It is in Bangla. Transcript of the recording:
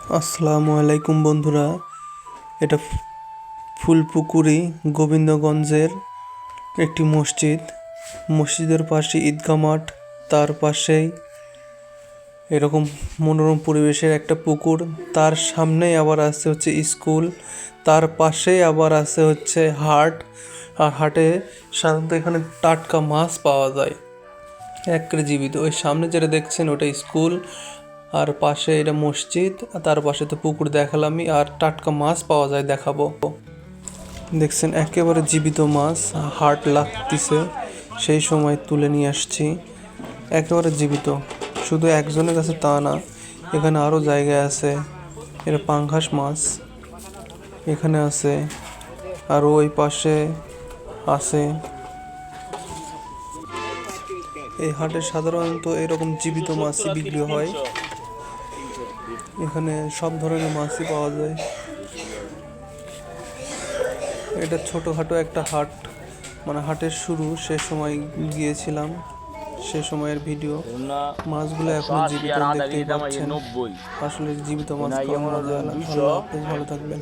আসসালামু আলাইকুম বন্ধুরা। এটা ফুলপুকুরি গোবিন্দগঞ্জের একটি মসজিদ। মসজিদের পাশে ঈদগাহ মাঠ, তার পাশেই এরকম মনোরম পরিবেশের একটা পুকুর, তার সামনেই আবার আছে হচ্ছে স্কুল, তার পাশেই আবার আছে হচ্ছে হাট। আর হাটে সাধারণত এখানে টাটকা মাছ পাওয়া যায়, একেবারে জীবিত। ওই সামনে যেটা দেখছেন ওটা স্কুল, আর পাশে এটা মসজিদ, তার পাশে তো পুকুর দেখালামই, আর টাটকা মাছ পাওয়া যায় দেখাবো। দেখছেন একেবারে জীবিত মাছ, হাট লাগতেছে সেই সময় তুলে নিয়ে আসছি, একেবারে জীবিত। শুধু একজনের কাছে তা না, এখানে আরও জায়গায় আছে। এটা পাঙ্গাস মাছ এখানে আছে, আর ওই পাশে আছে। এই হাটে সাধারণত এরকম জীবিত মাছই বিক্রি হয়। এখানে সব ধরনের মাছই পাওয়া যায়। এটা ছোটোখাটো একটা হাট, মানে হাটের শুরু, সে সময় গিয়েছিলাম, সে সময়ের ভিডিও। মাছগুলো এখন জীবিত দেখতেই পাচ্ছেন। আসলে জীবিত মাছ খাওয়ার মজা আলাদা। আল্লাহ হাফেজ, ভালো থাকবেন।